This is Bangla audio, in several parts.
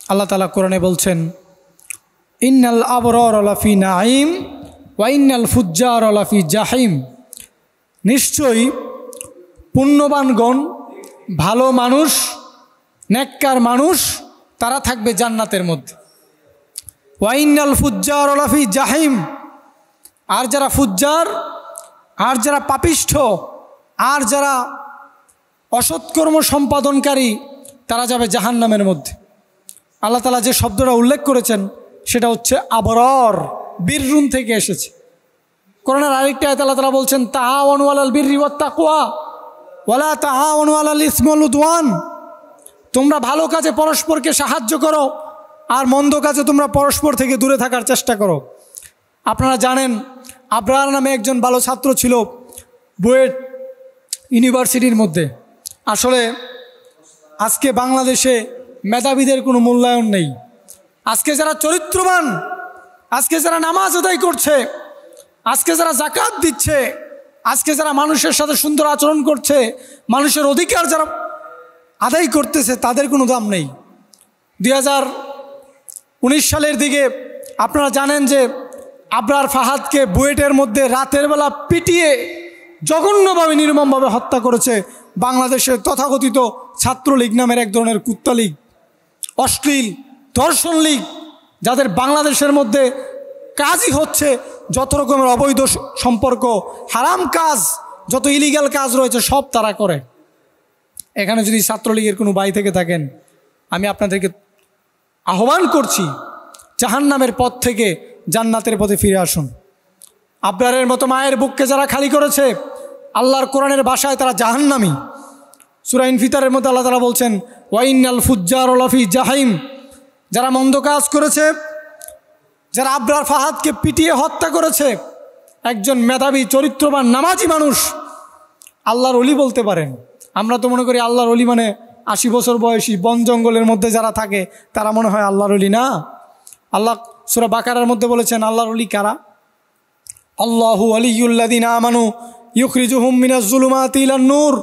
আল্লাহ তাআলা কোরআনে বলছেন, ইন্নাল আবরার লাফি নাঈম ওয়া ইন্নাল ফুজ্জার লাফি জাহিম। নিশ্চয়ই পুণ্যবানগণ, ভালো মানুষ, নেককার মানুষ, তারা থাকবে জান্নাতের মধ্যে। ওয়া ইন্নাল ফুজ্জার লাফি জাহিম। আর যারা ফুজ্জার, আর যারা পাপিষ্ঠ, আর যারা অসৎকর্ম সম্পাদনকারী, তারা যাবে জাহান্নামের মধ্যে। আল্লাহ তাআলা যে শব্দটা উল্লেখ করেছেন সেটা হচ্ছে আবরার, বীররুন থেকে এসেছে। কোরআনের আরেকটা আয়াতে আল্লাহ তাআলা বলছেন, তাআওয়ানু আলাল বিররি ওয়াত তাকওয়া ওয়ালা তাআওয়ানু আলাল ইসমি ওয়াল উদওয়ান। তোমরা ভালো কাজে পরস্পরকে সাহায্য করো, আর মন্দ কাজে তোমরা পরস্পর থেকে দূরে থাকার চেষ্টা করো। আপনারা জানেন, আবরার নামে একজন ভালো ছাত্র ছিল বুয়েট ইউনিভার্সিটির মধ্যে। আসলে আজকে বাংলাদেশে মেধাবীদের কোনো মূল্যায়ন নেই। আজকে যারা চরিত্রবান, আজকে যারা নামাজ আদায় করছে, আজকে যারা যাকাত দিচ্ছে, আজকে যারা মানুষের সাথে সুন্দর আচরণ করছে, মানুষের অধিকার যারা আদায় করতেছে, তাদের কোনো দাম নেই। 2019 সালের দিকে আপনারা জানেন যে আবরার ফাহাদকে বুয়েটের মধ্যে রাতের বেলা পিটিয়ে জঘন্যভাবে, নির্মমভাবে হত্যা করেছে বাংলাদেশের তথাকথিত ছাত্রলীগ নামের এক ধরনের কুত্তা লীগ, অশ্লীল দর্শন লীগ, যাদের বাংলাদেশের মধ্যে কাজই হচ্ছে যত রকমের অবৈধ সম্পর্ক, হারাম কাজ, যত ইলিগাল কাজ রয়েছে সব তারা করে। এখানে যদি ছাত্রলীগের কোনো ভাই থেকে থাকেন, আমি আপনাদেরকে আহ্বান করছি, জাহান্নামের পথ থেকে জান্নাতের পথে ফিরে আসুন। আবরারের মতো মায়ের বুককে যারা খালি করেছে, আল্লাহর কোরআনের ভাষায় তারা জাহান্নামী। সূরা ইনফিতারের মধ্যে আল্লাহ তাআলা বলছেন, ওয়া ইন্নাল ফুজ্জার লাফি জাহিম। যারা মন্দ কাজ করেছে, যারা আবরার ফাহাদকে পিটিয়ে হত্যা করেছে, একজন মেধাবী চরিত্রবান নামাজি মানুষ, আল্লাহর ওলি বলতে পারেন। আমরা তো মনে করি আল্লাহর ওলি মানে 80 বছর বয়সী বন জঙ্গলের মধ্যে যারা থাকে তারা মনে হয় আল্লাহর ওলি। না, আল্লাহ সূরা বাকারার মধ্যে বলেছেন আল্লাহর ওলি কারা? আল্লাহু ওয়ালিয়ুল্লাযিনা আমানু ইউখরিজুহুম মিনাজ যুলুমাতি ইলান নূর।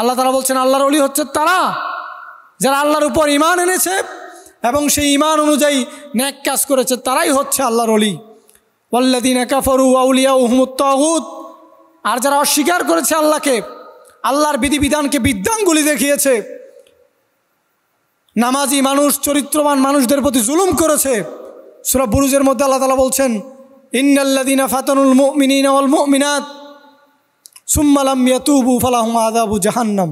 আল্লাহ তাআলা বলছেন আল্লাহর ওলি হচ্ছে তারা যারা আল্লাহর উপর ঈমান এনেছে এবং সেই ঈমান অনুযায়ী নেক কাজ করেছে, তারাই হচ্ছে আল্লাহর ওলি। ওয়াল্লাযিনা কাফারু আউলিয়াউহুমুত তাগুত। আর যারা অস্বীকার করেছে আল্লাহকে, আল্লাহর বিধিবিধানকে বিদ্যাঙ্গুলি দেখিয়েছে, নামাজি মানুষ, চরিত্রবান মানুষদের প্রতি জুলুম করেছে, সূরা বুরুজের মধ্যে আল্লাহ তাআলা বলছেন, ইন্নাল্লাযিনা ফাতানুল মুমিনিনা ওয়াল মুমিনাত সুম্মা লাম ইয়াতুবু ফালাহুম আযাবু জাহান্নাম।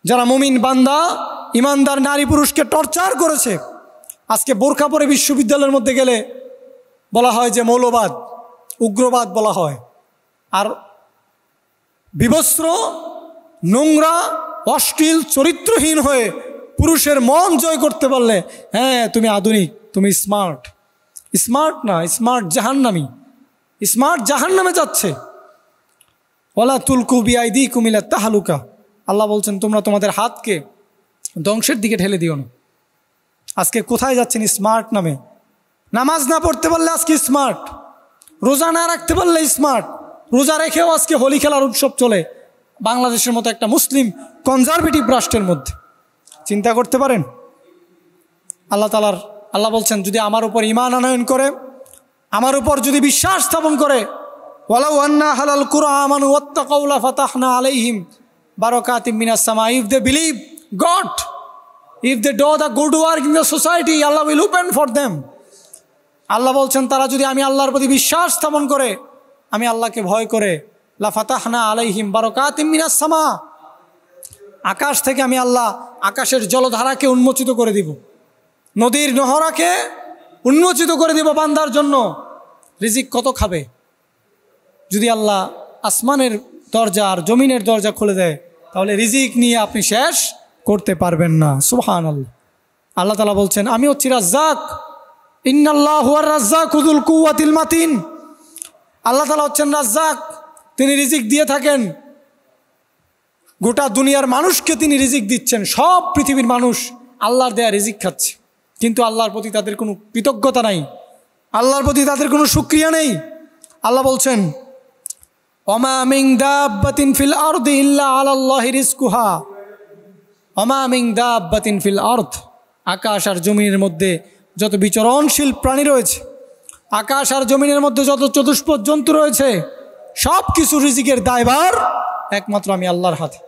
যারা মুমিন বান্দা, ইমানদার নারী পুরুষকে টর্চার করেছে। আজকে বোরকা পরে বিশ্ববিদ্যালয়ের মধ্যে গেলে বলা হয় যে মৌলবাদ, উগ্রবাদ বলা হয়। আর বিবস্ত্র, নোংরা, অশ্লীল, চরিত্রহীন হয়ে পুরুষের মন জয় করতে পারলে, হ্যাঁ তুমি আধুনিক, তুমি স্মার্ট। স্মার্ট না, স্মার্ট জাহান্নামী। স্মার্ট জাহান্নামে যাচ্ছে। ওয়ালা তুলকু বিআইদিকুম ইলা তাহলুকা। আল্লাহ বলছেন তোমরা তোমাদের হাতকে ধ্বংসের দিকে ঠেলে দিও না। আজকে কোথায় যাচ্ছেন স্মার্ট নামে? নামাজ না পড়তে পারলে আজকে স্মার্ট, রোজা না রাখতে পারলে স্মার্ট, রোজা রেখেও আজকে হোলি খেলার উৎসব চলে বাংলাদেশের মতো একটা মুসলিম কনজারভেটিভ রাষ্ট্রের মধ্যে। চিন্তা করতে পারেন? আল্লাহ বলছেন যদি আমার উপর ঈমান আনয়ন করে, আমার উপর যদি বিশ্বাস স্থাপন করে, ওয়ালাউ আন্না হালাল কুরআন আমানু ওয়াত্তাকাউ লাফাতাহনা আলাইহিম বারাকাতিম মিনাস সামা। If they believe God, if they do the good work in the society, Allah will open for them. Allah বলছেন তারা যদি আমি আল্লাহর প্রতি বিশ্বাস স্থাপন করে, আমি আল্লাহকে ভয় করে, লাফাতাহনা আলাইহিম বারাকাতিম মিনাস সামা, আকাশ থেকে আমি আল্লাহ আকাশের জলধারাকে উন্মোচিত করে দিব, নদীর নহরাকে উন্মোচিত করে দিব বান্দার জন্য। রিজিক কত খাবে? যদি আল্লাহ আসমানের দরজা আর জমিনের দরজা খুলে দেয়, তাহলে রিজিক নিয়ে আপনি শেষ করতে পারবেন না। সুবহানাল্লাহ। আল্লাহ তাআলা বলছেন আমি হচ্ছি রাজ্জাক, ইন্নাল্লাহু হুয়ার রাজ্জাকু যুল কুওয়াতিল মাতিন। আল্লাহ তাআলা হচ্ছেন রাজ্জাক, তিনি রিজিক দিয়ে থাকেন। গোটা দুনিয়ার মানুষকে তিনি রিজিক দিচ্ছেন। সব পৃথিবীর মানুষ আল্লাহর দেয়া রিজিক খাচ্ছে, কিন্তু আল্লাহর প্রতি তাদের কোনো কৃতজ্ঞতা নাই, আল্লাহর প্রতি তাদের কোনো শুকরিয়া নেই। আল্লাহ বলছেন ওমা মিন দাব্বাতিন ফিল আরদি ইল্লা আলাল্লাহি রিজকুহা, ওমা মিন দাব্বাতিন ফিল আরদ আকাশ আর জমিনের মধ্যে যত বিচরণশীল প্রাণী রয়েছে, আকাশ আর জমিনের মধ্যে যত চতুষ্পদ জন্তু রয়েছে, সব কিছু রিজিকের দায়ভার একমাত্র আমি আল্লাহর হাতে।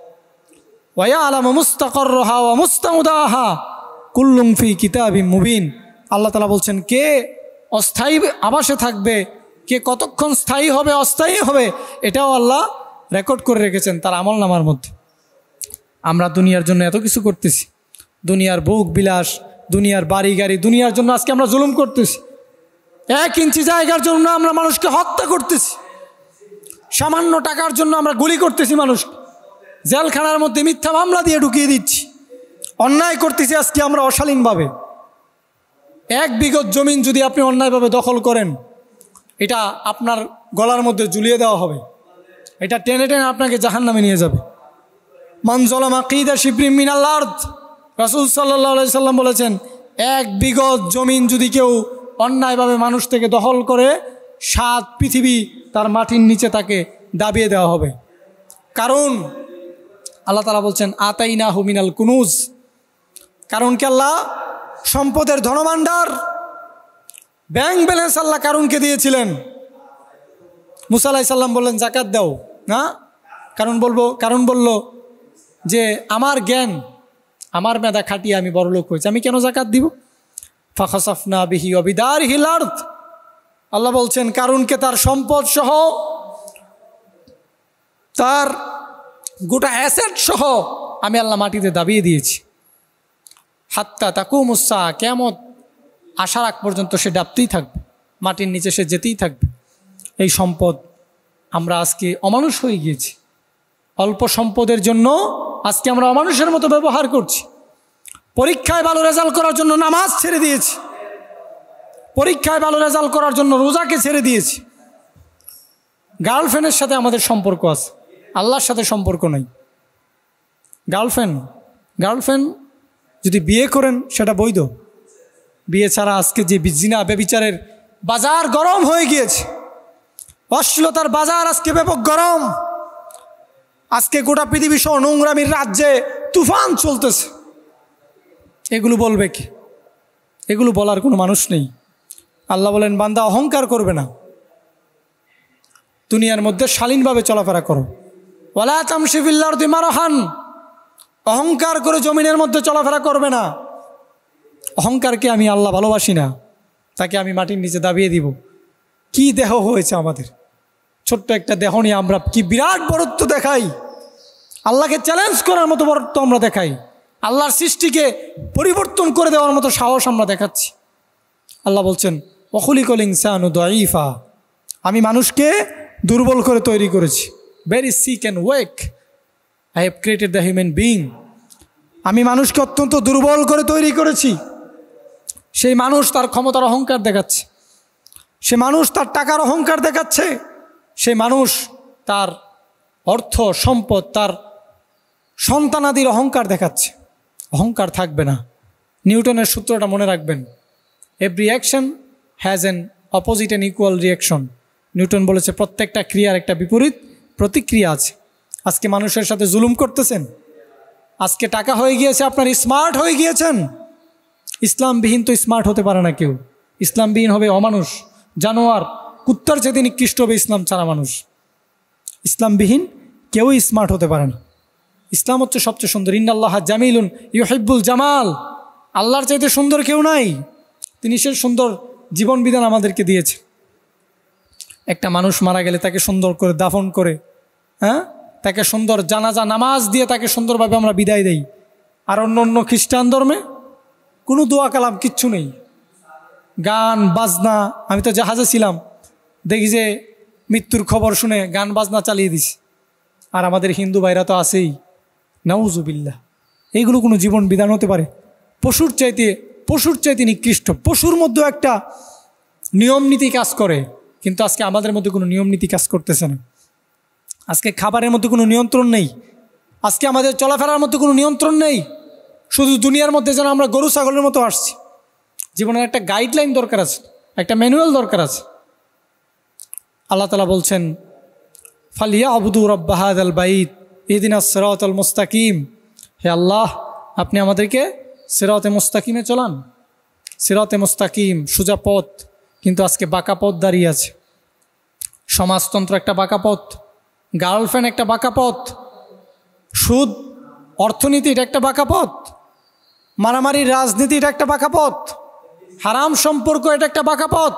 ওয়ায়ালামু মুস্তাকাররাহা ওয়া মুস্তাউদাহা কুল্লুম ফি কিতাবিম মুবিন। আল্লাহ তাআলা বলছেন, কে অস্থায়ী আবাসে থাকবে, কে কতক্ষণ স্থায়ী হবে, অস্থায়ী হবে, এটাও আল্লাহ রেকর্ড করে রেখেছেন তার আমলনামার মধ্যে। আমরা দুনিয়ার জন্য এত কিছু করতেছি, দুনিয়ার ভোগ বিলাস, দুনিয়ার বাড়ি গাড়ি, দুনিয়ার জন্য আজকে আমরা জুলুম করতেছি। 1 ইঞ্চি জায়গার জন্য আমরা মানুষকে হত্যা করতেছি, সামান্য টাকার জন্য আমরা গুলি করতেছি মানুষকে, জেলখানার মধ্যে মিথ্যা মামলা দিয়ে ঢুকিয়ে দিচ্ছি, অন্যায় করতেছি আজকে আমরা অশালীনভাবে। 1 বিঘত জমিন যদি আপনি অন্যায়ভাবে দখল করেন, এটা আপনার গলার মধ্যে ঝুলিয়ে দেওয়া হবে, এটা টেনে টেনে আপনাকে জাহান্নামে নিয়ে যাবে। মান যালামা কিদা শিবরিম মিনাল আরদ, রাসূল সাল্লাল্লাহু আলাইহি সাল্লাম বলেছেন, 1 বিঘত জমিন যদি কেউ অন্যায়ভাবে মানুষ থেকে দখল করে, 7 পৃথিবী তার মাটির নিচে তাকে দাবিয়ে দেওয়া হবে। কারণ আল্লাহ তাআলা বলছেন, আতাইনাহু মিনাল কুনুজ, কারণ কি আল্লাহ সম্পদের ধনভাণ্ডার, ব্যাংক ব্যালেন্স আল্লাহ কারুনকে দিয়েছিলেন। মুসা আলাইহিস সালাম বললেন, যাকাত দাও না, কারণ বলল যে আমার জ্ঞান, আমার মেধা খাটিয়ে আমি বড়লোক হয়েছি, আমি কেন যাকাত দিব। ফাখাসাফনা বিহি ওয়া বিদারিহিল আরদ, আল্লাহ বলছেন কারুনকে তার সম্পদ সহ, তার গোটা অ্যাসেট সহ আমি আল্লাহ মাটিতে দাবিয়ে দিয়েছি। হাত্তা তাকুমুস সাআ, কিয়ামত আসার আগ পর্যন্ত সে ডাবতেই থাকবে, মাটির নিচে সে যেতেই থাকবে। এই সম্পদ আমরা আজকে অমানুষ হয়ে গিয়েছি, অল্প সম্পদের জন্য আজকে আমরা অমানুষের মতো ব্যবহার করছি। পরীক্ষায় ভালো রেজাল্ট করার জন্য নামাজ ছেড়ে দিয়েছি, পরীক্ষায় ভালো রেজাল্ট করার জন্য রোজাকে ছেড়ে দিয়েছি। গার্লফ্রেন্ডের সাথে আমাদের সম্পর্ক আছে, আল্লাহর সাথে সম্পর্ক নেই। গার্লফ্রেন্ড যদি বিয়ে করেন সেটা বৈধ, বিয়ে ছাড়া আজকে যে জিনা ব্যভিচারের বাজার গরম হয়ে গিয়েছে, অশ্লীলতার বাজার আজকে ব্যাপক গরম, আজকে গোটা পৃথিবী সহ নোংরামির রাজ্যে তুফান চলতেছে। এগুলো বলবে কি? এগুলো বলার কোনো মানুষ নেই। আল্লাহ বলেন, বান্দা অহংকার করবে না, দুনিয়ার মধ্যে শালীনভাবে চলাফেরা করো। ওয়ালা তামশি ফিল আরদি মারহান, অহংকার করে জমিনের মধ্যে চলাফেরা করবে না। অহংকারকে আমি আল্লাহ ভালোবাসি না, তাকে আমি মাটির নিচে দাবিয়ে দিব। কি দেহ হয়েছে আমাদের, ছোট্ট একটা দেহ নিয়ে আমরা কি বিরাট বড়ত্ব দেখাই, আল্লাহকে চ্যালেঞ্জ করার মতো বড়ত্ব আমরা দেখাই, আল্লাহর সৃষ্টিকে পরিবর্তন করে দেওয়ার মতো সাহস আমরা দেখাচ্ছি। আল্লাহ বলছেন, ওয়াখুলিকাল ইনসানু দাঈফা, আমি মানুষকে দুর্বল করে তৈরি করেছি। Very sick and weak I have created the human being, আমি মানুষকে অত্যন্ত দুর্বল করে তৈরি করেছি। সেই মানুষ তার ক্ষমতার অহংকার দেখাচ্ছে, সে মানুষ তার টাকার অহংকার দেখাচ্ছে, সে মানুষ তার অর্থ সম্পদ, তার সন্তানাদির অহংকার দেখাচ্ছে। অহংকার থাকবে না। নিউটনের সূত্রটা মনে রাখবেন, every action has an opposite and equal reaction. Newton বলেছে প্রত্যেকটা ক্রিয়ার একটা বিপরীত প্রতিক্রিয়া আছে। আজকে মানুষের সাথে জুলুম করতেছেন, আজকে টাকা হয়ে গিয়েছে আপনার, স্মার্ট হয়ে গিয়েছেন। ইসলামবিহীন তো স্মার্ট হতে পারে না কেউ, ইসলামবিহীন হবে অমানুষ, জানোয়ার, কুত্তার চেয়ে নিকৃষ্ট হবে ইসলাম ছাড়া মানুষ। ইসলামবিহীন কেউই স্মার্ট হতে পারে না। ইসলাম হচ্ছে সবচেয়ে সুন্দর। ইন্নাল্লাহ জামিলুন ইউহিব্বুল জামাল, আল্লাহর চাইতে সুন্দর কেউ নাই, তিনি সে সুন্দর জীবন বিধান আমাদেরকে দিয়েছে। একটা মানুষ মারা গেলে তাকে সুন্দর করে দাফন করে, তাকে সুন্দর জানাজা নামাজ দিয়ে তাকে সুন্দরভাবে আমরা বিদায় দেই। আর অন্য খ্রিস্টান ধর্মে কোনো দোয়া কালাম কিচ্ছু নেই, গান বাজনা। আমি তো জাহাজে ছিলাম, দেখি যে মৃত্যুর খবর শুনে গান বাজনা চালিয়ে দিস। আর আমাদের হিন্দু ভাইরা তো আছেই, নাউজুবিল্লাহ। এইগুলো কোনো জীবন বিধান হতে পারে? পশুর চাইতে নিকৃষ্ট। পশুর মধ্যেও একটা নিয়ম নীতি কাজ করে, কিন্তু আজকে আমাদের মধ্যে কোনো নিয়ম নীতি কাজ করতেছে না। আজকে খাবারের মধ্যে কোনো নিয়ন্ত্রণ নেই, আজকে আমাদের চলাফেরার মধ্যে কোনো নিয়ন্ত্রণ নেই। শুধু দুনিয়ার মধ্যে যেন আমরা গরু ছাগলের মতো আসছি। জীবনের একটা গাইডলাইন দরকার আছে, একটা ম্যানুয়াল দরকার আছে। আল্লাহ তাআলা বলছেন, ফালিয়াবুদু রাব্বা হাযাল বাইত ইহদিনাস সিরাতাল মুস্তাকিম। হে আল্লাহ, আপনি আমাদেরকে সিরাতে মুস্তাকিমে চলান, সিরাতে মুস্তাকিম সোজা পথ, কিন্তু আজকে বাঁকা পথ দাঁড়িয়ে আছে। সমাজতন্ত্র একটা বাঁকা পথ, গার্লফ্রেন্ড একটা বাঁকা পথ, সুদ অর্থনীতি এটা একটা বাঁকা পথ, মারামারির রাজনীতি এটা একটা বাঁকা পথ, হারাম সম্পর্ক এটা একটা বাঁকা পথ।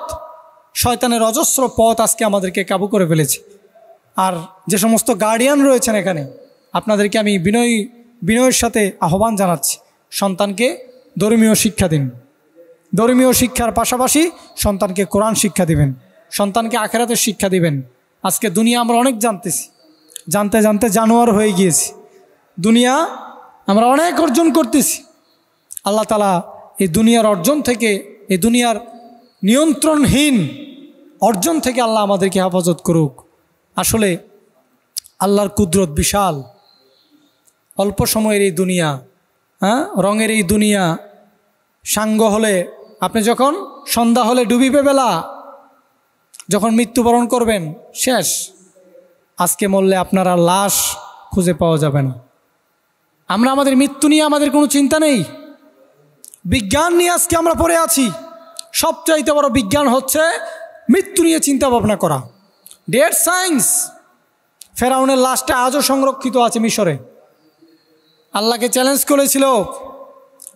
শয়তানের অজস্র পথ আজকে আমাদেরকে কাবু করে ফেলেছে। আর যে সমস্ত গার্ডিয়ান রয়েছেন এখানে, আপনাদেরকে আমি বিনয়ের সাথে আহ্বান জানাচ্ছি, সন্তানকে ধর্মীয় শিক্ষা দিন। ধর্মীয় শিক্ষার পাশাপাশি সন্তানকে কোরআন শিক্ষা দিবেন, সন্তানকে আখিরাতের শিক্ষা দিবেন। আজকে দুনিয়া আমরা অনেক জানতেছি, জানতে জানতে জানোয়ার হয়ে গিয়েছি। দুনিয়া আমরা অনেক অর্জন করতেছি। আল্লাহ তাআলা এই দুনিয়ার অর্জন থেকে, এই দুনিয়ার নিয়ন্ত্রণহীন অর্জন থেকে আল্লাহ আমাদেরকে হেফাজত করুক। আসলে আল্লাহর কুদরত বিশাল। অল্প সময়ের এই দুনিয়া, রঙের এই দুনিয়া, সাঙ্গ হলে আপনি যখন সন্ধ্যা হলে ডুবিবে বেলা, যখন মৃত্যুবরণ করবেন শেষ। আজকে মরলে আপনার আর লাশ খুঁজে পাওয়া যাবে না। আমরা আমাদের মৃত্যু নিয়ে আমাদের কোনো চিন্তা নেই। বিজ্ঞান নিয়ে আজকে আমরা পড়ে আছি। সবচাইতে বড় বিজ্ঞান হচ্ছে মৃত্যু নিয়ে চিন্তা ভাবনা করা, ডেড সায়েন্স। ফেরাউনের লাশটা আজও সংরক্ষিত আছে মিশরে। আল্লাহকে চ্যালেঞ্জ করেছিল,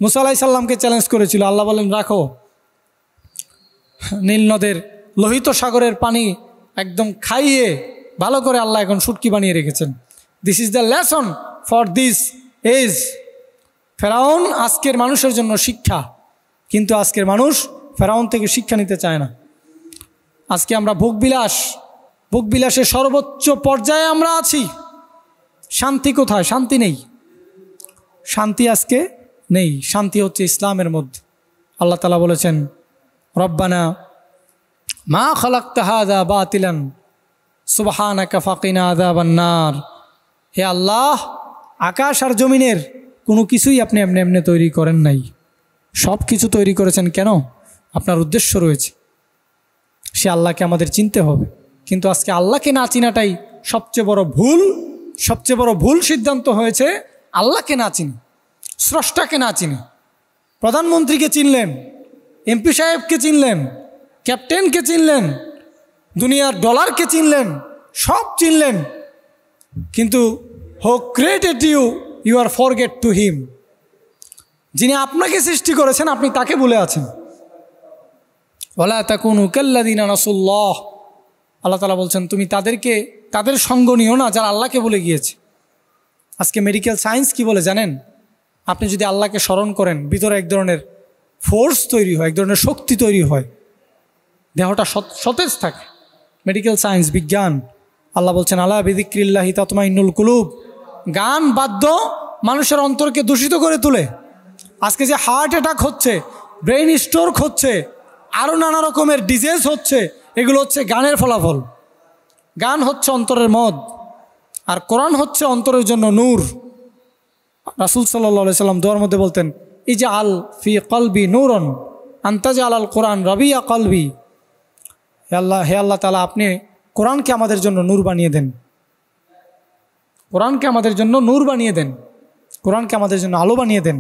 মুসা আলাইহিস সালামকে চ্যালেঞ্জ করেছিল। আল্লাহ বলেন রাখো। নীল নদের লোহিত সাগরের পানি একদম খাইয়ে ভালো করে আল্লাহ এখন শুটকি বানিয়ে রেখেছেন। This is the lesson for this age. ফেরাউন আজকের মানুষের জন্য শিক্ষা, কিন্তু আজকের মানুষ ফেরাউন থেকে শিক্ষা নিতে চায় না। আজকে আমরা ভোগবিলাসের সর্বোচ্চ পর্যায়ে আমরা আছি। শান্তি কোথায়? শান্তি নেই, শান্তি আজকে নেই। শান্তি হচ্ছে ইসলামের মধ্যে। আল্লাহ তাআলা বলেছেন, রব্বানা মা খালাকতা হাযা বাতিলান সুবহানাকা ফাকিনা আযাবান নার। হে আল্লাহ, আকাশ আর জমিনের কোনো কিছুই আপনি এমনি এমনি তৈরি করেন নাই। সব কিছু তৈরি করেছেন কেন? আপনার উদ্দেশ্য রয়েছে। সে আল্লাহকে আমাদের চিনতে হবে। কিন্তু আজকে আল্লাহকে না চিনাটাই সবচেয়ে বড় ভুল। সবচেয়ে বড় ভুল সিদ্ধান্ত হয়েছে আল্লাহকে না চিনি, স্রষ্টাকে না চিনি। প্রধানমন্ত্রীকে চিনলেন, এমপি সাহেবকে চিনলেন, ক্যাপ্টেনকে চিনলেন, দুনিয়ার ডলারকে চিনলেন, সব চিনলেন, কিন্তু who created you, you are forget to him. যিনি আপনাকে সৃষ্টি করেছেন আপনি তাকে ভুলে আছেন। ওয়ালা তাকুনু কাল্লাযিনা নাসুল্লাহ। আল্লাহ তাআলা বলছেন তুমি তাদের সঙ্গ নিও না যারা আল্লাহকে ভুলে গিয়েছে। আজকে মেডিকেল সায়েন্স কি বলে জানেন? আপনি যদি আল্লাহকে স্মরণ করেন, ভিতরে এক ধরনের ফোর্স তৈরি হয়, এক ধরনের শক্তি তৈরি হয়, দেহটা সতেজ থাকে। মেডিকেল সায়েন্স, বিজ্ঞান। আল্লাহ বলছেন আলা বিযিক্রিল্লাহি তাতমাইন্নুল কুলুব। গান বাদ্য মানুষের অন্তরকে দূষিত করে তোলে। আজকে যে হার্ট অ্যাটাক হচ্ছে, ব্রেইন স্ট্রোক হচ্ছে, আরও নানা রকমের ডিজিজ হচ্ছে, এগুলো হচ্ছে গানের ফলাফল। গান হচ্ছে অন্তরের মদ, আর কোরআন হচ্ছে অন্তরের জন্য নূর। রাসূল সাল্লাল্লাহু আলাইহি সাল্লাম দোয়ার মধ্যে বলতেন, ইজআল ফি কলবি নূরন আনতাজআল আল কোরআন রাবিয়া কলবি। হে আল্লাহ তাআলা, আপনি কোরআনকে আমাদের জন্য নূর বানিয়ে দেন। কোরআনকে আমাদের জন্য নূর বানিয়ে দেন, কোরআনকে আমাদের জন্য আলো বানিয়ে দেন।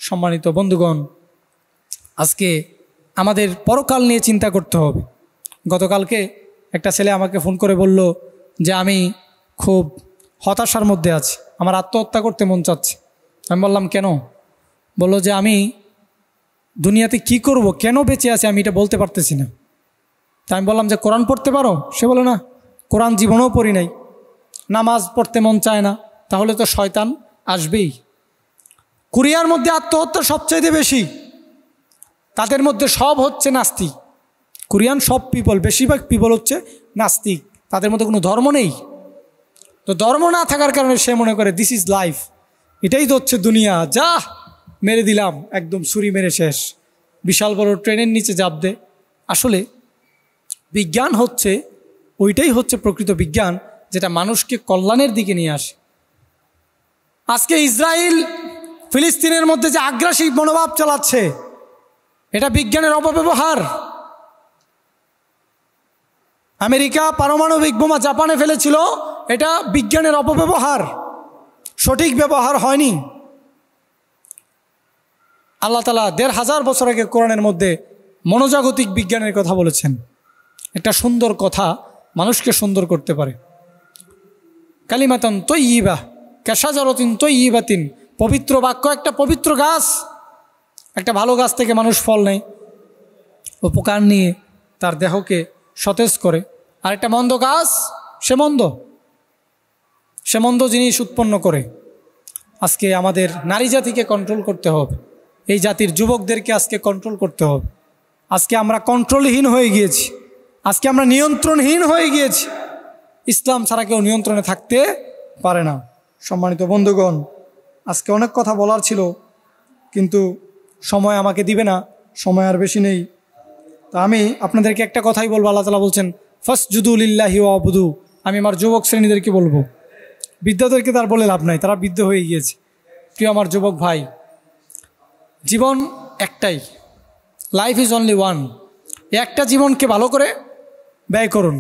সম্মানিত বন্ধুগণ, আজকে আমাদের পরকাল নিয়ে চিন্তা করতে হবে। গতকালকে একটা ছেলে আমাকে ফোন করে বলল যে আমি খুব হতাশার মধ্যে আছি, আমার আত্মহত্যা করতে মন চাচ্ছে। আমি বললাম কেন? বলল যে আমি দুনিয়াতে কি করব, কেন বেঁচে আছি আমি এটা বলতে পারতেছি না। তা আমি বললাম যে কোরআন পড়তে পারো? সে বলে না, কোরআন জীবনেও পড়ি নাই। নামাজ পড়তে মন চায় না, তাহলে তো শয়তান আসবেই। কোরিয়ার মধ্যে আত্মহত্যা সবচাইতে বেশি, তাদের মধ্যে সব হচ্ছে নাস্তিক। কোরিয়ান সব পিপল, বেশিরভাগ পিপল হচ্ছে নাস্তিক, তাদের মধ্যে কোনো ধর্ম নেই। তো ধর্ম না থাকার কারণে সে মনে করে দিস ইজ লাইফ, এটাই তো হচ্ছে দুনিয়া, যা মেরে দিলাম, একদম ছুরি মেরে শেষ। বিশাল বড় ট্রেনের নিচে চাপ দে। আসলে বিজ্ঞান হচ্ছে ওইটাই হচ্ছে প্রকৃত বিজ্ঞান, যেটা মানুষকে কল্যাণের দিকে নিয়ে আসে। আজকে ইসরায়েল ফিলিস্তিনের মধ্যে যে আগ্রাসী মনোভাব চালাচ্ছে, এটা বিজ্ঞানের অপব্যবহার। আমেরিকা পারমাণবিক বোমা জাপানে ফেলেছিল, এটা বিজ্ঞানের অপব্যবহার, সঠিক ব্যবহার হয়নি। আল্লাহ তাআলা ১৫০০ বছর আগে কোরআনের মধ্যে মনোজাগতিক বিজ্ঞানের কথা বলেছেন। একটা সুন্দর কথা মানুষকে সুন্দর করতে পারে। কালিমাতান তয়্যিবা কাশাজারাতিন তয়্যিবাতিন, পবিত্র বাক্য একটা পবিত্র গাছ। একটা ভালো গাছ থেকে মানুষ ফল নেয়, উপকার নিয়ে তার দেহকে সতেজ করে। আর একটা মন্দ গাছ, সে মন্দ জিনিস উৎপন্ন করে। আজকে আমাদের নারী জাতিকে কন্ট্রোল করতে হবে, এই জাতির যুবকদেরকে আজকে কন্ট্রোল করতে হবে। আজকে আমরা কন্ট্রোলহীন হয়ে গিয়েছি, আজকে আমরা নিয়ন্ত্রণহীন হয়ে গিয়েছি। ইসলাম ছাড়া কেউ নিয়ন্ত্রণে থাকতে পারে না। সম্মানিত বন্ধুগণ, আজকে অনেক কথা বলার ছিল, কিন্তু সময় আমাকে দিবে না, সময় আর বেশি নেই। তা আমি আপনাদেরকে একটা কথাই বলবো। আল্লাহ তাআলা বলছেন ফাসজুদু লিল্লাহি ওয়াবুদু। আমি আমার যুবক শ্রেণীদেরকে বলবো, বৃদ্ধদেরকে তার বলে লাভ নাই, তারা বৃদ্ধ হয়ে গিয়েছে। প্রিয় আমার যুবক ভাই, জীবন একটাই, লাইফ ইজ অনলি ওয়ান। একটা জীবনকে ভালো করে ব্যয় করুন।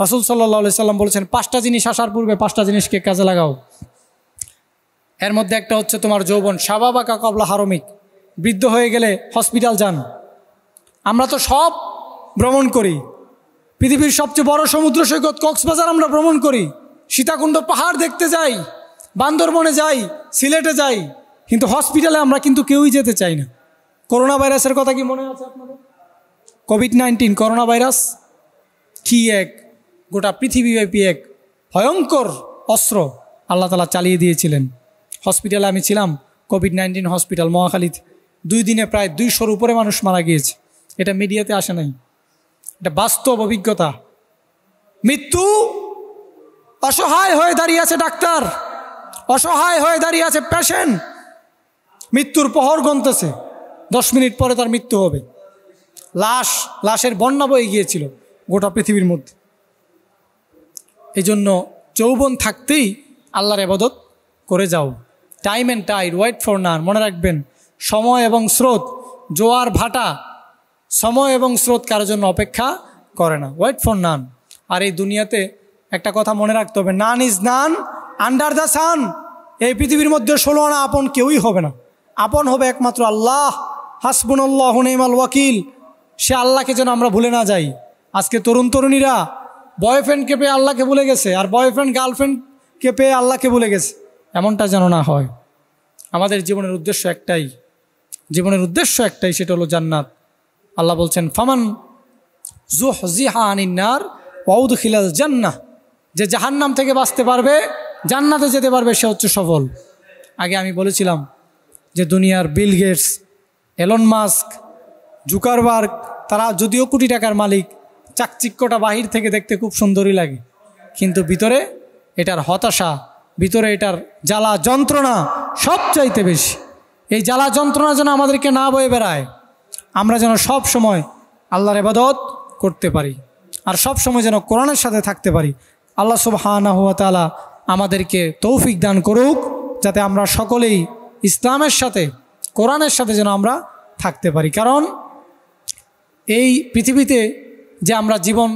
রাসূল সাল্লাল্লাহু আলাইহি সাল্লাম বলেছেন 5টা জিনিস আসার পূর্বে 5টা জিনিসকে কাজে লাগাও। এর মধ্যে একটা হচ্ছে তোমার যৌবন, শাবাবাকা ক্বাবলা হারমিক। বৃদ্ধ হয়ে গেলে হসপিটাল যান। আমরা তো সব ভ্রমণ করি, পৃথিবীর সবচেয়ে বড় সমুদ্র সৈকত কক্সবাজার আমরা ভ্রমণ করি, সীতাকুণ্ড পাহাড় দেখতে যাই, বান্দরবনে যাই, সিলেটে যাই, কিন্তু হসপিটালে আমরা কিন্তু কেউই যেতে চাই না। করোনা ভাইরাসের কথা কি মনে আছে আপনাদের? কোভিড-19 করোনা ভাইরাস কি এক গোটা পৃথিবীব্যাপী এক ভয়ঙ্কর অস্ত্র আল্লাহ তাআলা চালিয়ে দিয়েছিলেন। হসপিটালে আমি ছিলাম, কোভিড-19 হসপিটাল মহাখালীতে। 2 দিনে প্রায় 200-র উপরে মানুষ মারা গিয়েছে। এটা মিডিয়াতে আসে নাই, এটা বাস্তব অভিজ্ঞতা। মৃত্যু অসহায় হয়ে দাঁড়িয়ে আছে ডাক্তার, অসহায় হয়ে দাঁড়িয়ে আছে পেশেন্ট। মৃত্যুর প্রহর গুনতেছে, 10 মিনিট পরে তার মৃত্যু হবে। লাশের বন্যা বয়ে গিয়েছিল গোটা পৃথিবীর মধ্যে। এই জন্য যৌবন থাকতেই আল্লাহর ইবাদত করে যাও। Time and tide wait for none. মনে রাখবেন, সময় এবং স্রোত, জোয়ার ভাটা, সময় এবং স্রোত কারোর জন্য অপেক্ষা করে না। ওয়েট ফর নান। আর এই দুনিয়াতে একটা কথা মনে রাখতে হবে, নান is none under the sun. এই পৃথিবীর মধ্যে 16 আনা আপন কেউই হবে না, আপন হবে একমাত্র আল্লাহ। হাসবুনাল্লাহু নি'মাল ওয়াকিল। সে আল্লাহকে যেন আমরা ভুলে না যাই। আজকে তরুণ তরুণীরা বয়ফ্রেন্ডকে পেয়ে আল্লাহকে ভুলে গেছে, আর বয়ফ্রেন্ড গার্লফ্রেন্ডকে পেয়ে আল্লাহকে ভুলে গেছে। এমনটা যেন না হয়। আমাদের জীবনের উদ্দেশ্য একটাই, সেটা হলো জান্নাত। আল্লাহ বলছেন ফামান যুহজিহা আনিন নার ওয়া উদখিলাল জান্নাহ। যে জাহান্নাম থেকে বাঁচতে পারবে, জান্নাতে যেতে পারবে, সে হচ্ছে সফল। আগে আমি বলেছিলাম যে দুনিয়ার Bill Gates, Elon Musk, Zuckerberg, তারা যদিও কোটি টাকার মালিক, চাকচিক্যটা বাহির থেকে দেখতে খুব সুন্দরই লাগে, কিন্তু ভিতরে এটার হতাশা, ভিতরে এটার জ্বালা যন্ত্রণা সবচাইতে বেশি। এই জ্বালা যন্ত্রণা যেন আমাদেরকে না বয়ে বেড়ায়, আমরা যেন সব সময় আল্লাহর ইবাদত করতে পারি, আর সব সময় যেন কোরআনের সাথে থাকতে পারি। আল্লাহ সুবহানাহু ওয়া তাআলা আমাদেরকে তৌফিক দান করুক, যাতে আমরা সকলেই ইসলামের সাথে, কোরআনের সাথে যেন আমরা থাকতে পারি। কারণ এই পৃথিবীতে যে আমরা জীবন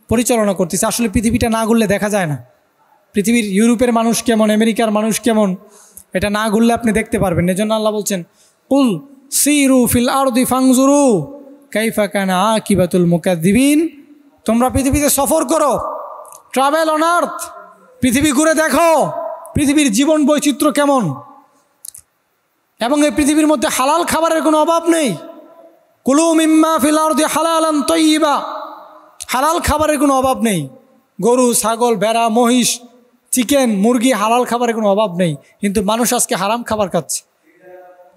পরিচালনা করতেছি, আসলে পৃথিবীটা না ঘুরলে দেখা যায় না। পৃথিবীর ইউরোপের মানুষ কেমন, আমেরিকার মানুষ কেমন, এটা না ঘুরলে আপনি দেখতে পারবেন। এজন্য আল্লাহ বলছেন কুল সিরু ফিল আরদি ফানজুরু কাইফা কানা আকিবাতুল মুকাদ্দিবিন। তোমরা পৃথিবীতে সফর করো, ট্রাভেল অন আর্থ, পৃথিবী ঘুরে দেখো পৃথিবীর জীবন বৈচিত্র্য কেমন। এবং এই পৃথিবীর মধ্যে হালাল খাবারের কোনো অভাব নেই। কুলু মিম্মা ফিল আরদি হালালান তাইয়্যিবা। হালাল খাবারের কোনো অভাব নেই। গরু, ছাগল, ভেড়া, মহিষ, চিকেন, মুরগি, হালাল খাবারের কোনো অভাব নেই। কিন্তু মানুষ আজকে হারাম খাবার খাচ্ছে।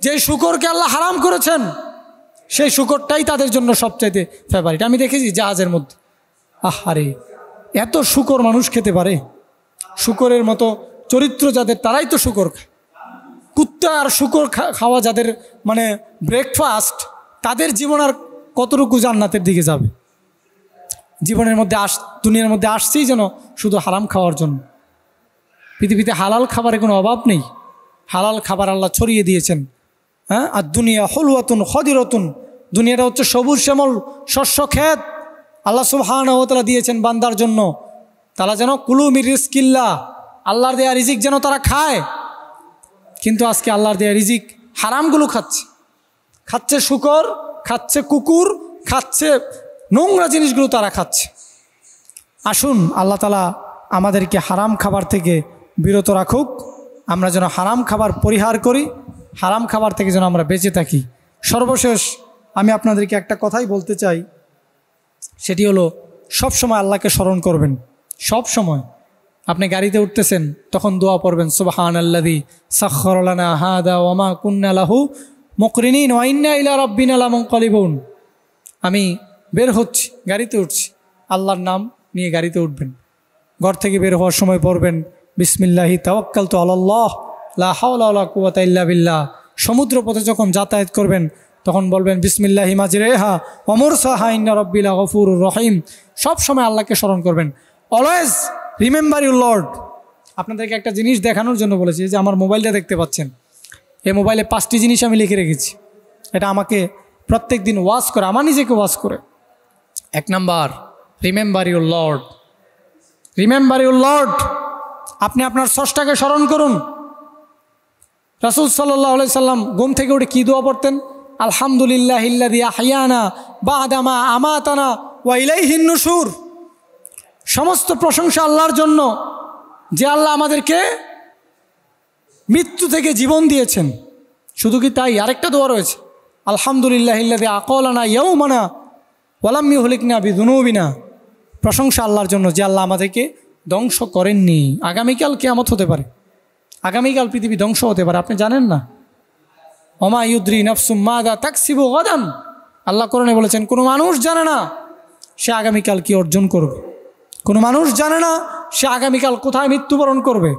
যে শুকরকে আল্লাহ হারাম করেছেন, সেই শুকরটাই তাদের জন্য সবচাইতে ফেভারিট। আমি দেখেছি জাহাজের মধ্যে, আহারে এত শুকর মানুষ খেতে পারে? শুকরের মতো চরিত্র যাদের, তারাই তো শুকর খায়। কুত্তা আর শুকর খাওয়া যাদের মানে ব্রেকফাস্ট, তাদের জীবন আর কতটুকু জান্নাতের দিকে যাবে? জীবনের মধ্যে দুনিয়ার মধ্যে আসছেই যেন শুধু হারাম খাওয়ার জন্য। পৃথিবীতে হালাল খাবারের কোনো অভাব নেই। হালাল খাবার আল্লাহ ছড়িয়ে দিয়েছেন। হ্যাঁ, আর দুনিয়া হলুয়াতুন খদিরতুন। দুনিয়াটা হচ্ছে সবুজ শ্যামল শস্য ক্ষেত। আল্লাহ সুবহানাহু ওয়া তাআলা দিয়েছেন বান্দার জন্য। তারা যেন কুলু মির রিজকিল্লাহ, আল্লাহর দেয়া রিজিক যেন তারা খায়। কিন্তু আজকে আল্লাহর দেয়া রিজিক হারামগুলো খাচ্ছে। খাচ্ছে শূকর, খাচ্ছে কুকুর, খাচ্ছে নোংরা জিনিসগুলো তারা খাচ্ছে। আসুন আল্লাহ তাআলা আমাদেরকে হারাম খাবার থেকে বিরত রাখুক, আমরা যেন হারাম খাবার পরিহার করি, হারাম খাবার থেকে যেন আমরা বেঁচে থাকি। সর্বশেষ আমি আপনাদেরকে একটা কথাই বলতে চাই, সেটি হলো সব সময় আল্লাহকে স্মরণ করবেন। সব সময় আপনি গাড়িতে উঠতেছেন তখন দোয়া পড়বেন, সুবহানাল্লাযী সাখখারা লানা হাযা ওয়া মা কুন্না লাহু মুকরিনিন ওয়া ইন্না ইলা রাব্বিনা লামুনকালিবুন। আমি বের হচ্ছি, গাড়িতে উঠছি, আল্লাহর নাম নিয়ে গাড়িতে উঠবেন। ঘর থেকে বের হওয়ার সময় পড়বেন বিসমিল্লাহি তাওয়াক্কালতু আলাল্লাহ লা হাওলা ওয়ালা কুওয়াতা ইল্লা বিল্লাহ। সমুদ্র পথে যখন যাতায়াত করবেন তখন বলবেন বিসমিল্লাহি মাজরিহা ওয়া মুরসাহা ইন্না রাব্বি লাগফুরুর রহিম। সব সময় আল্লাহকে স্মরণ করবেন। Always remember your Lord. আপনাদেরকে একটা জিনিস দেখানোর জন্য বলেছি, যে আমার মোবাইলটা দেখতে পাচ্ছেন, এই মোবাইলে 5টি জিনিস আমি লিখে রেখেছি। এটা আমাকে প্রত্যেক দিন ওয়াজ করে, আমার নিজেকে ওয়াজ করে। 1 number, remember your Lord. Remember your Lord. আপনি আপনার স্রষ্টাকে স্মরণ করুন। রাসূল সাল্লাল্লাহু আলাইহি সাল্লাম ঘুম থেকে উঠে কী দোয়া পড়তেন? আলহামদুলিল্লাহিল্লাযী আহইয়ানা বা'দা মা আমাতানা ওয়া ইলাইহিন নুশুর। সমস্ত প্রশংসা আল্লাহর জন্য, যে আল্লাহ আমাদেরকে মৃত্যু থেকে জীবন দিয়েছেন। শুধু কি তাই, আরেকটা দোয়া রয়েছে, আলহামদুলিল্লাহিল্লাযী আকালানা ইয়াওমানা ওয়া লাম ইউহলিকনা বিযুনুবিনা। প্রশংসা আল্লাহর জন্য, যে আল্লাহ আমাদেরকে ধ্বংস করেননি। আগামীকাল কিয়ামত হতে পারে, আগামীকাল পৃথিবী ধ্বংস হতে পারে, আপনি জানেন না। ওমা ইউদ্রি নাফসুম মাযা তাকসিবু গাদান। আল্লাহ কোরআনে বলেছেন, কোনো মানুষ জানে না সে আগামীকাল কি অর্জন করবে। কোনো মানুষ জানে না সে আগামীকাল কোথায় মৃত্যুবরণ করবে।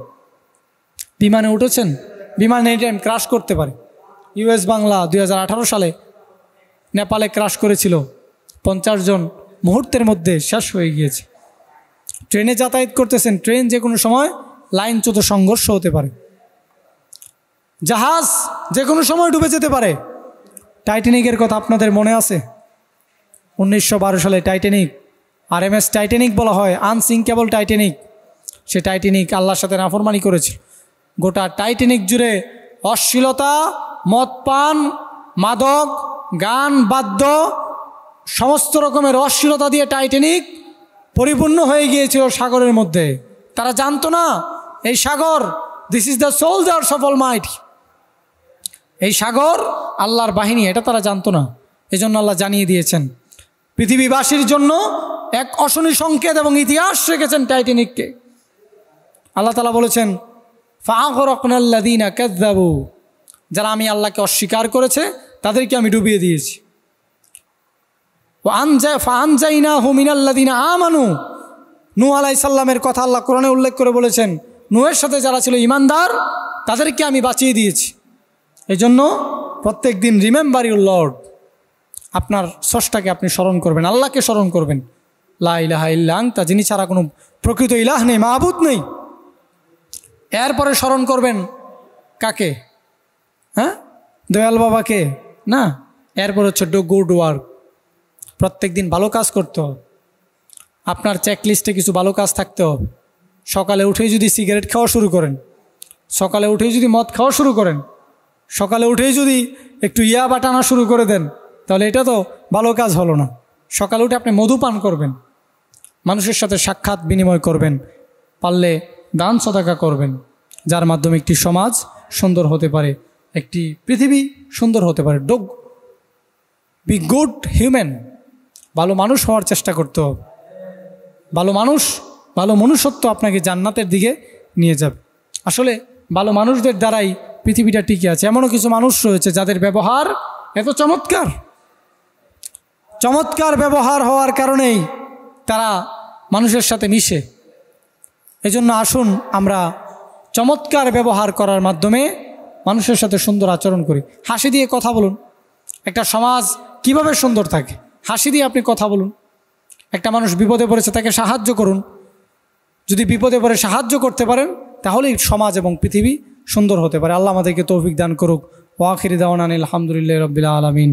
বিমানে উঠেছেন, বিমান এনি টাইম ক্রাশ করতে পারে। ইউএস বাংলা 2018 সালে নেপালে ক্রাশ করেছিল, 50 জন মুহূর্তের মধ্যে শেষ হয়ে গিয়েছে। ট্রেনে যাতায়াত করতেছেন, ট্রেন যে কোনো সময় লাইনচ্যুত সংঘর্ষ হতে পারে। জাহাজ যে কোনো সময় ডুবে যেতে পারে। টাইটানিকের কথা আপনাদের মনে আছে? 1912 সালে টাইটানিক, RMS টাইটানিক বলা হয়, আনসিঙ্কেবল টাইটানিক। সে টাইটানিক আল্লাহর সাথে নাফরমানি করেছিল। গোটা টাইটানিক জুড়ে অশ্লীলতা, মদপান, মাদক, গান, বাদ্য, সমস্ত রকমের অশ্লীলতা দিয়ে টাইটানিক পরিপূর্ণ হয়ে গিয়েছিল সাগরের মধ্যে। তারা জানতো না এই সাগর, this is the soldiers of Almighty. এই সাগর আল্লাহর বাহিনী, এটা তারা জানতো না। এজন্য আল্লাহ জানিয়ে দিয়েছেন, পৃথিবীবাসীর জন্য এক অশনি সংকেত এবং ইতিহাস রেখেছেন টাইটানিককে। আল্লাহ তাআলা বলেছেন, ফাআগরাকনাল্লাযীনা কাযযাবু। যারা আমি আল্লাহকে অস্বীকার করেছে তাদেরকে আমি ডুবিয়ে দিয়েছি। ফাআনজাইনাহু মিনাল্লাযীনা আমানু। নূহ আলাইহিস সালামের কথা আল্লাহ কোরআনে উল্লেখ করে বলেছেন, নূহের সাথে যারা ছিল ঈমানদার তাদেরকে আমি বাঁচিয়ে দিয়েছি। এই জন্য প্রত্যেক দিন রিমেম্বার ইউর লর্ড। আপনার স্রষ্টাকে আপনি স্মরণ করবেন, আল্লাহকে স্মরণ করবেন। লা ইলাহা ইল্লা আনতা, যিনি ছাড়া কোনো প্রকৃত ইলাহ নেই, মাবুদ নেই। এরপরে স্মরণ করবেন কাকে? হ্যাঁ, দয়াল বাবাকে না। এরপর হচ্ছে গুড ওয়ার্ক। প্রত্যেক দিন ভালো কাজ করতে হবে। আপনার চেকলিস্টে কিছু ভালো কাজ থাকতে হবে। সকালে উঠেই যদি সিগারেট খাওয়া শুরু করেন, সকালে উঠেই যদি মদ খাওয়া শুরু করেন, সকালে উঠেই যদি একটু ইয়াবা টানা শুরু করে দেন, তাহলে এটা তো ভালো কাজ হলো না। সকালে উঠে আপনি মধু পান করবেন, মানুষের সাথে সাক্ষাৎ বিনিময় করবেন, পারলে দান সদাকা করবেন, যার মাধ্যমে একটি সমাজ সুন্দর হতে পারে, একটি পৃথিবী সুন্দর হতে পারে। Be good human. ভালো মানুষ হওয়ার চেষ্টা করতে হবে। ভালো মানুষ, ভালো মনুষ্যত্ব আপনাকে জান্নাতের দিকে নিয়ে যাবে। আসলে ভালো মানুষদের দ্বারাই পৃথিবীটা টিকে আছে। এমনও কিছু মানুষ রয়েছে যাদের ব্যবহার এত চমৎকার, চমৎকার ব্যবহার হওয়ার কারণেই তারা মানুষের সাথে মিশে। এজন্য আসুন আমরা চমৎকার ব্যবহার করার মাধ্যমে মানুষের সাথে সুন্দর আচরণ করি। হাসি দিয়ে কথা বলুন। একটা সমাজ কিভাবে সুন্দর থাকে? হাসি দিয়ে আপনি কথা বলুন। একটা মানুষ বিপদে পড়েছে, তাকে সাহায্য করুন। যদি বিপদে পড়ে সাহায্য করতে পারেন, তাহলেই সমাজ এবং পৃথিবী সুন্দর হতে পারে। আল্লাহ আমাদেরকে তৌফিক দান করুক। ওয়া আখিরি দাওয়ানা আলহামদুলিল্লাহি রাব্বিল আলামিন।